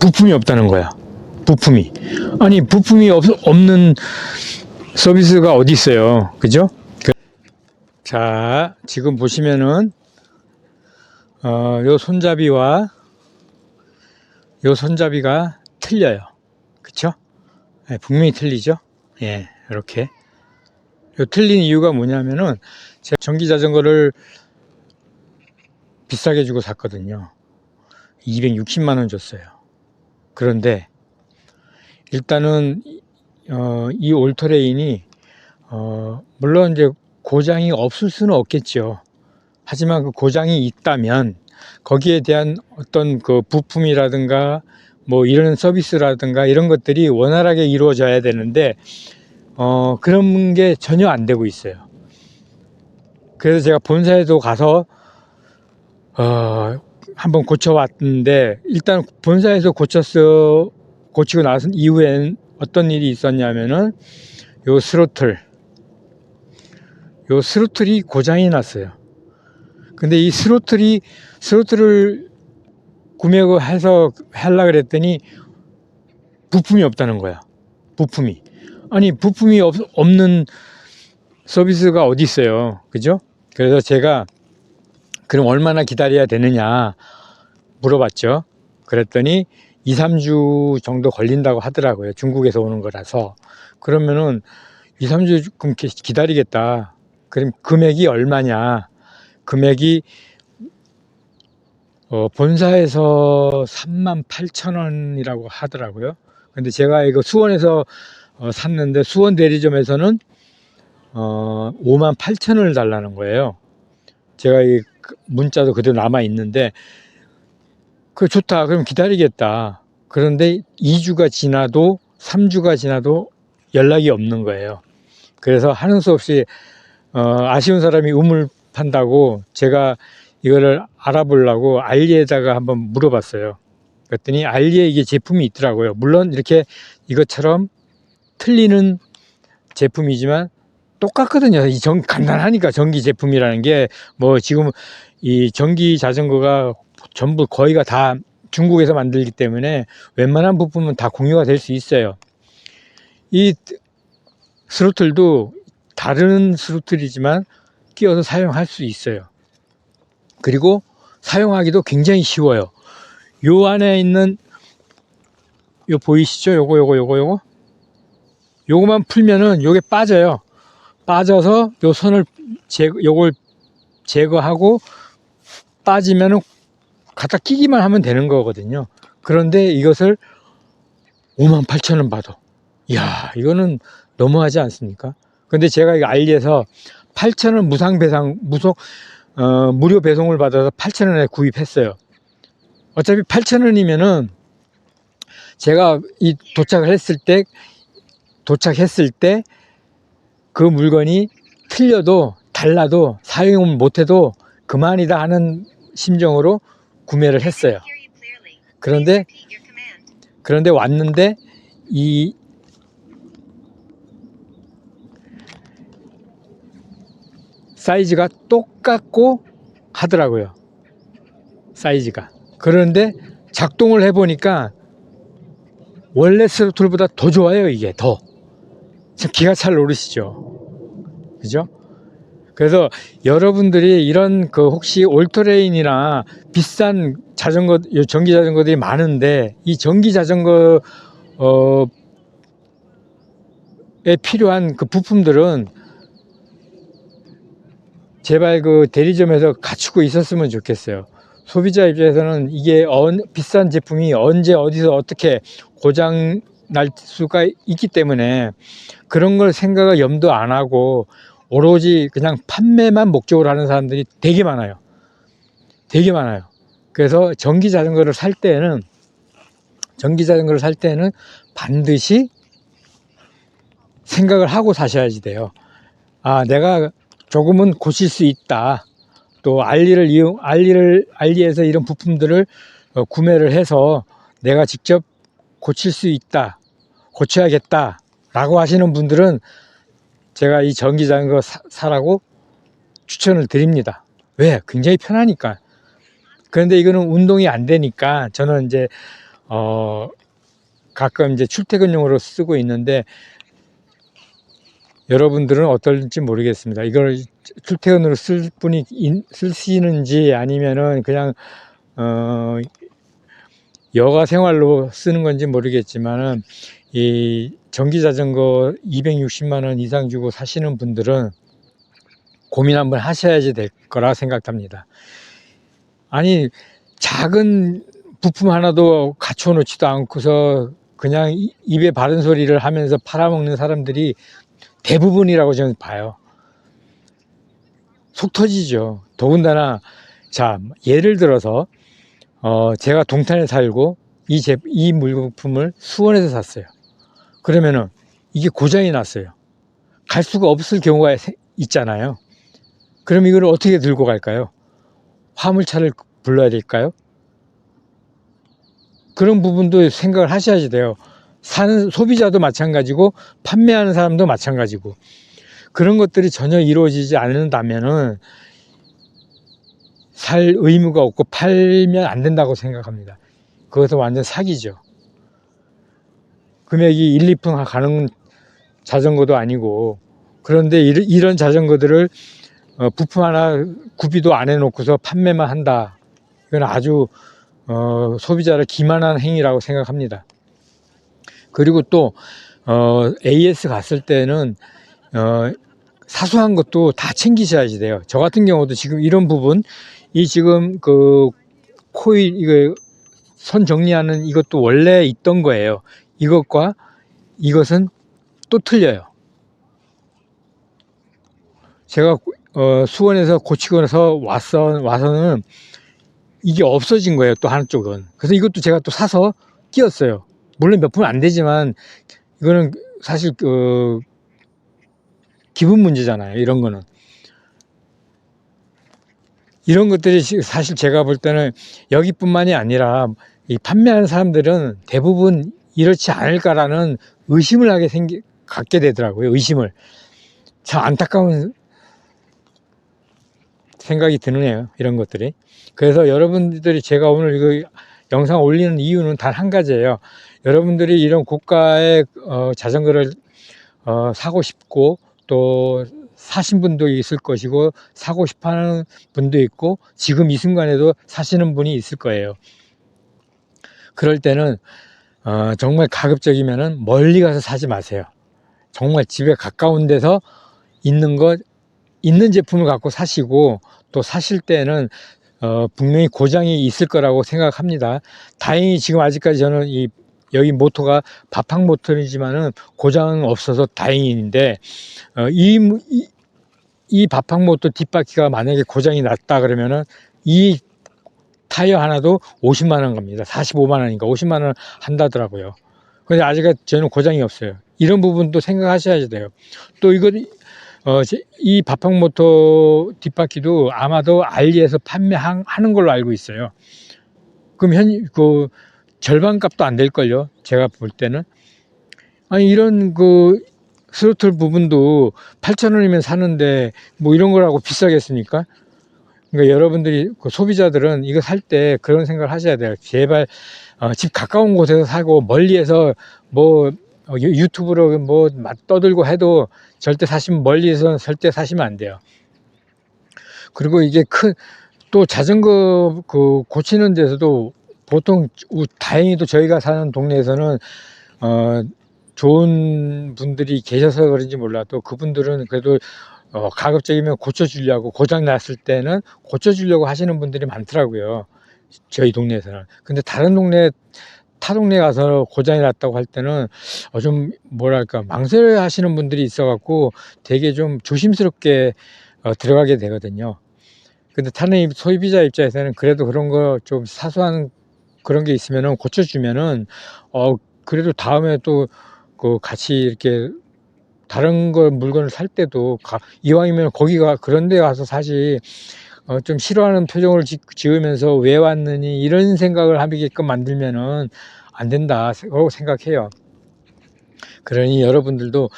부품이 없다는 거야. 부품이. 아니, 부품이 없는 서비스가 어디 있어요. 그죠? 자, 지금 보시면은, 요 손잡이와 요 손잡이가 틀려요. 그쵸? 네, 분명히 틀리죠? 예, 이렇게. 요 틀린 이유가 뭐냐면은, 제가 전기 자전거를 비싸게 주고 샀거든요. 260만 원 줬어요. 그런데, 일단은, 이 올터레인이, 물론 이제 고장이 없을 수는 없겠죠. 하지만 그 고장이 있다면, 거기에 대한 어떤 그 부품이라든가, 뭐 이런 서비스라든가 이런 것들이 원활하게 이루어져야 되는데, 그런 게 전혀 안 되고 있어요. 그래서 제가 본사에도 가서, 한번 고쳐왔는데, 일단 본사에서 고치고 나서 이후엔 어떤 일이 있었냐면은, 요 스로틀이 고장이 났어요. 근데 이 스로틀을 구매해서 하려고 그랬더니 부품이 없다는 거야. 부품이. 아니, 부품이 없는 서비스가 어디 있어요. 그죠? 그래서 제가 그럼 얼마나 기다려야 되느냐 물어봤죠. 그랬더니 2, 3주 정도 걸린다고 하더라고요. 중국에서 오는 거라서. 그러면은 2, 3주 기다리겠다. 그럼 금액이 얼마냐? 금액이 본사에서 38,000원이라고 하더라고요. 근데 제가 이거 수원에서 샀는데 수원 대리점에서는 58,000원을 달라는 거예요. 제가 이 문자도 그대로 남아 있는데, 그 좋다. 그럼 기다리겠다. 그런데 2주가 지나도 3주가 지나도 연락이 없는 거예요. 그래서 하는 수 없이 아쉬운 사람이 우물 판다고 제가 이거를 알아보려고 알리에다가 한번 물어봤어요. 그랬더니 알리에 이게 제품이 있더라고요. 물론 이렇게 이것처럼 틀리는 제품이지만 똑같거든요. 간단하니까 전기 제품이라는 게 뭐 지금 이 전기 자전거가 전부 거의가 다 중국에서 만들기 때문에 웬만한 부품은 다 공유가 될 수 있어요. 이 스로틀도 다른 스로틀이지만 끼워서 사용할 수 있어요. 그리고 사용하기도 굉장히 쉬워요. 요 안에 있는 요 보이시죠? 요거만 풀면은 요게 빠져요. 빠져서 요 선을 요걸 제거하고 빠지면은 갖다 끼기만 하면 되는 거거든요. 그런데 이것을 58,000원 받아. 이야, 이거는 너무하지 않습니까? 근데 제가 이거 알리에서 8,000원 무료 배송을 받아서 8,000원에 구입했어요. 어차피 8,000원이면은 제가 도착했을 때 그 물건이 틀려도 달라도 사용을 못해도 그만이다 하는 심정으로 구매를 했어요. 그런데 왔는데 이 사이즈가 똑같고 하더라고요. 사이즈가. 그런데 작동을 해보니까 원래 스로틀보다 더 좋아요. 이게 더. 기가 찰 노릇이죠. 그죠? 그래서 여러분들이 이런 혹시 올터레인이나 비싼 자전거, 전기 자전거들이 많은데 이 전기 자전거에 필요한 그 부품들은 제발 그 대리점에서 갖추고 있었으면 좋겠어요. 소비자 입장에서는 이게 비싼 제품이 언제 어디서 어떻게 고장 날 수가 있기 때문에 그런 걸 생각을 염두 안 하고 오로지 그냥 판매만 목적으로 하는 사람들이 되게 많아요. 되게 많아요. 그래서 전기 자전거를 살 때는 반드시 생각을 하고 사셔야지 돼요. 아, 내가 조금은 고칠 수 있다. 또 알리에서 이런 부품들을 구매를 해서 내가 직접 고칠 수 있다. 고쳐야겠다. 라고 하시는 분들은 제가 이 전기 자전거 사라고 추천을 드립니다. 왜? 굉장히 편하니까. 그런데 이거는 운동이 안 되니까 저는 이제 가끔 이제 출퇴근용으로 쓰고 있는데 여러분들은 어떨지 모르겠습니다. 이걸 출퇴근으로 쓰시는지 아니면은 그냥 여가 생활로 쓰는 건지 모르겠지만은 이 전기 자전거 260만 원 이상 주고 사시는 분들은 고민 한번 하셔야지 될 거라 생각합니다. 아니, 작은 부품 하나도 갖춰 놓지도 않고서 그냥 입에 바른 소리를 하면서 팔아먹는 사람들이 대부분이라고 저는 봐요. 속 터지죠. 더군다나, 자, 예를 들어서, 제가 동탄에 살고 이 물품을 수원에서 샀어요. 그러면은 이게 고장이 났어요. 갈 수가 없을 경우가 있잖아요. 그럼 이걸 어떻게 들고 갈까요? 화물차를 불러야 될까요? 그런 부분도 생각을 하셔야지 돼요. 사는 소비자도 마찬가지고 판매하는 사람도 마찬가지고 그런 것들이 전혀 이루어지지 않는다면은 살 의무가 없고 팔면 안 된다고 생각합니다. 그것은 완전 사기죠. 금액이 1, 2푼 가는 자전거도 아니고 그런데 이런 자전거들을 부품 하나 구비도 안 해놓고서 판매만 한다. 이건 아주 소비자를 기만한 행위라고 생각합니다. 그리고 또 AS 갔을 때는 사소한 것도 다 챙기셔야지 돼요. 저 같은 경우도 지금 이런 부분, 이 지금 그 코일 이거 선 정리하는 이것도 원래 있던 거예요. 이것과 이것은 또 틀려요. 제가 수원에서 고치고 나서 와서는 이게 없어진 거예요. 또 한쪽은. 그래서 이것도 제가 또 사서 끼웠어요. 물론 몇 푼 안 되지만 이거는 사실 기분 문제잖아요. 이런 거는. 이런 것들이 사실 제가 볼 때는 여기뿐만이 아니라 이 판매하는 사람들은 대부분 이렇지 않을까라는 의심을 갖게 되더라고요. 의심을. 참 안타까운 생각이 드네요. 이런 것들이. 그래서 여러분들이 제가 오늘 이거 영상 올리는 이유는 단 한 가지예요. 여러분들이 이런 고가의 자전거를 사고 싶고 또 사신 분도 있을 것이고 사고 싶어 하는 분도 있고 지금 이 순간에도 사시는 분이 있을 거예요. 그럴 때는 정말 가급적이면은 멀리 가서 사지 마세요. 정말 집에 가까운 데서 있는 제품을 갖고 사시고 또 사실 때는 분명히 고장이 있을 거라고 생각합니다. 다행히 지금 아직까지 저는 여기 모터가 바팡 모터이지만은 고장은 없어서 다행인데 이 바팡 모터 뒷바퀴가 만약에 고장이 났다 그러면은 이 타이어 하나도 50만 원 갑니다. 45만 원인가 50만 원 한다더라고요. 근데 아직까지 저는 고장이 없어요. 이런 부분도 생각하셔야 돼요. 또 이 바팡 모터 뒷바퀴도 아마도 알리에서 판매하는 걸로 알고 있어요. 그럼 절반 값도 안 될걸요. 제가 볼 때는. 아니, 이런 스로틀 부분도 8,000원이면 사는데 뭐 이런 거라고 비싸겠습니까? 그러니까 여러분들이 소비자들은 이거 살 때 그런 생각을 하셔야 돼요. 제발 집 가까운 곳에서 사고 멀리에서 뭐 유튜브로 뭐 떠들고 해도 절대 멀리에서 절대 사시면 안 돼요. 그리고 이게 또 자전거 고치는 데서도 보통 다행히도 저희가 사는 동네에서는 좋은 분들이 계셔서 그런지 몰라도 그분들은 그래도 가급적이면 고쳐주려고 고장 났을 때는 고쳐주려고 하시는 분들이 많더라고요. 저희 동네에서는. 근데 타 동네 가서 고장이 났다고 할 때는 좀 뭐랄까 망설여 하시는 분들이 있어갖고 되게 좀 조심스럽게 들어가게 되거든요. 근데 타는 소비자 입장에서는 그래도 그런 거 좀 사소한 그런 게 있으면은 고쳐주면은 그래도 다음에 또 같이 이렇게 다른 물건을 살 때도 이왕이면 그런 데 가서 사지 좀 싫어하는 표정을 지으면서 왜 왔느니 이런 생각을 하게끔 만들면은 안 된다고 생각해요. 그러니 여러분들도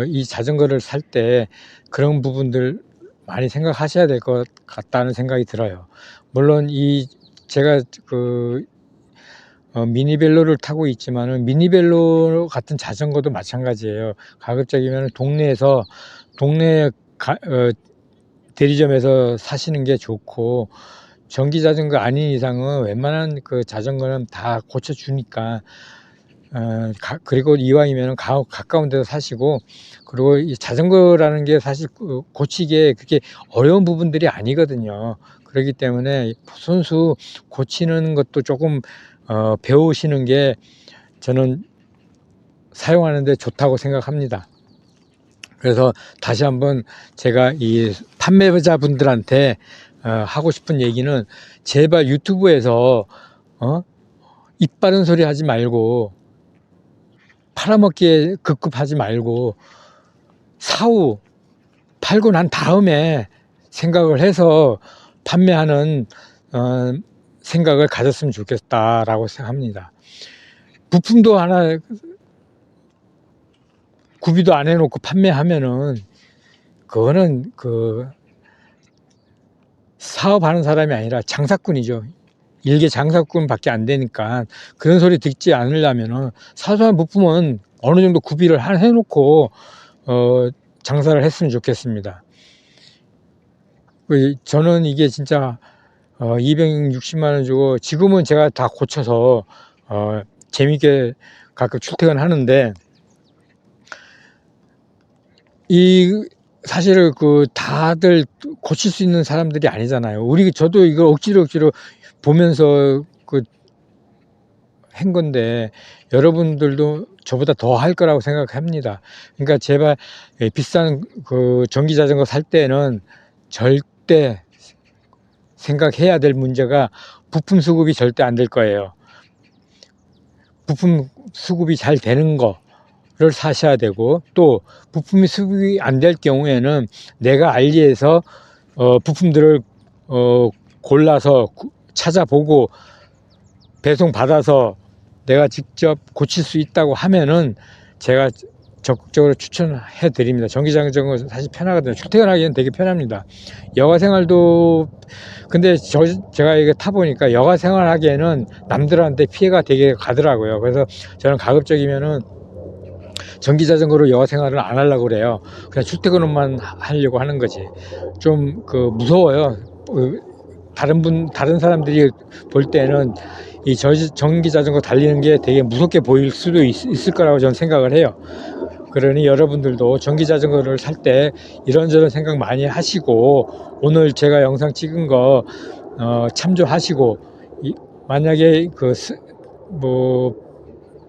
이 자전거를 살 때 그런 부분들 많이 생각하셔야 될 것 같다는 생각이 들어요. 물론 제가 미니벨로를 타고 있지만은 미니벨로 같은 자전거도 마찬가지예요. 가급적이면 동네에서 동네 대리점에서 사시는 게 좋고, 전기 자전거 아닌 이상은 웬만한 그 자전거는 다 고쳐주니까, 그리고 이왕이면 가까운 데서 사시고, 그리고 이 자전거라는 게 사실 고치기에 그렇게 어려운 부분들이 아니거든요. 그렇기 때문에 손수 고치는 것도 조금 배우시는 게 저는 사용하는데 좋다고 생각합니다. 그래서 다시 한번 제가 이 판매자분들한테 하고 싶은 얘기는, 제발 유튜브에서 입 바른 소리 하지 말고 팔아먹기에 급급하지 말고 사후 팔고 난 다음에 생각을 해서 판매하는 생각을 가졌으면 좋겠다라고 생각합니다. 부품도 하나 구비도 안 해놓고 판매하면은 그거는 그 사업하는 사람이 아니라 장사꾼이죠. 일개 장사꾼밖에 안 되니까 그런 소리 듣지 않으려면은 사소한 부품은 어느 정도 구비를 해놓고 장사를 했으면 좋겠습니다. 저는 이게 진짜 260만 원 주고, 지금은 제가 다 고쳐서 재밌게 가끔 출퇴근하는데, 사실 다들 고칠 수 있는 사람들이 아니잖아요. 저도 이걸 억지로 보면서 한 건데, 여러분들도 저보다 더 할 거라고 생각합니다. 그러니까 제발 비싼 전기 자전거 살 때는 절대 생각해야 될 문제가, 부품 수급이 절대 안 될 거예요. 부품 수급이 잘 되는 거를 사셔야 되고, 또 부품이 수급이 안 될 경우에는 내가 알리에서 부품들을 골라서 찾아보고 배송 받아서 내가 직접 고칠 수 있다고 하면은 제가 적극적으로 추천해 드립니다. 전기 자전거 사실 편하거든요. 출퇴근하기는 되게 편합니다. 여가 생활도, 근데 제가 이거 타보니까 여가 생활하기에는 남들한테 피해가 되게 가더라고요. 그래서 저는 가급적이면은 전기 자전거로 여가 생활을 안 하려고 그래요. 그냥 출퇴근만 하려고 하는 거지. 좀 무서워요. 다른 사람들이 볼 때는 이 전기 자전거 달리는 게 되게 무섭게 보일 수도 있을 거라고 저는 생각을 해요. 그러니 여러분들도 전기 자전거를 살 때 이런저런 생각 많이 하시고, 오늘 제가 영상 찍은 거 참조하시고, 만약에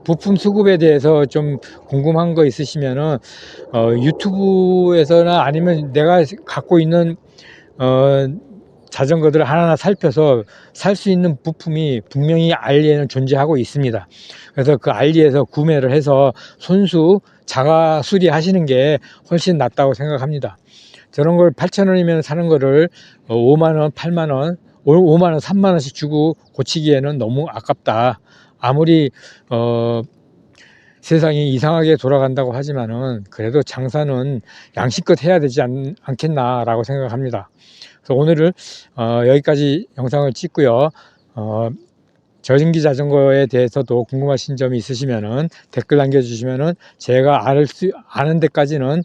부품 수급에 대해서 좀 궁금한 거 있으시면은 유튜브에서나 아니면 내가 갖고 있는 자전거들을 하나하나 살펴서 살 수 있는 부품이 분명히 알리에는 존재하고 있습니다. 그래서 그 알리에서 구매를 해서 손수 자가 수리하시는 게 훨씬 낫다고 생각합니다. 저런 걸 8,000원이면 사는 거를 5만원, 8만원, 5만원, 3만원씩 주고 고치기에는 너무 아깝다. 아무리 세상이 이상하게 돌아간다고 하지만은 그래도 장사는 양심껏 해야 되지 않겠나라고 생각합니다. 그래서 오늘은 여기까지 영상을 찍고요. 전기 자전거에 대해서도 궁금하신 점이 있으시면은 댓글 남겨주시면은 제가 아는 데까지는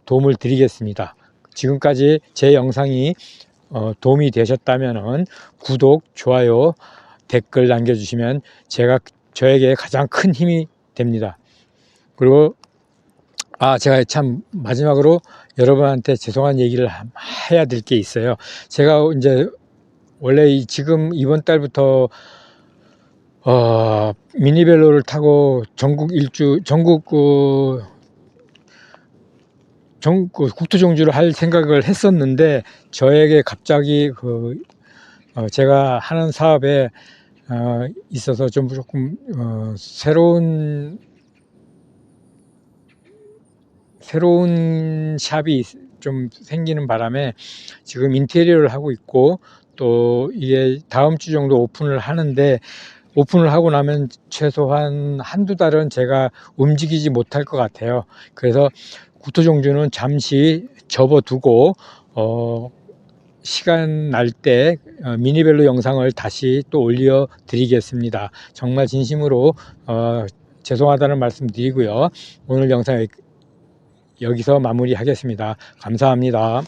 도움을 드리겠습니다. 지금까지 제 영상이 도움이 되셨다면은 구독, 좋아요, 댓글 남겨주시면 저에게 가장 큰 힘이 됩니다. 그리고 제가 참 마지막으로 여러분한테 죄송한 얘기를 해야 될 게 있어요. 제가 이제 원래 지금 이번 달부터 미니벨로를 타고 전국 국토 종주를 할 생각을 했었는데, 저에게 갑자기 제가 하는 사업에 있어서 조금 새로운 샵이 좀 생기는 바람에 지금 인테리어를 하고 있고, 또 이게 다음 주 정도 오픈을 하는데, 오픈을 하고 나면 최소한 한두 달은 제가 움직이지 못할 것 같아요. 그래서 국토종주는 잠시 접어두고 시간 날 때 미니벨로 영상을 다시 또 올려 드리겠습니다. 정말 진심으로 죄송하다는 말씀 드리고요. 오늘 영상 여기서 마무리하겠습니다. 감사합니다.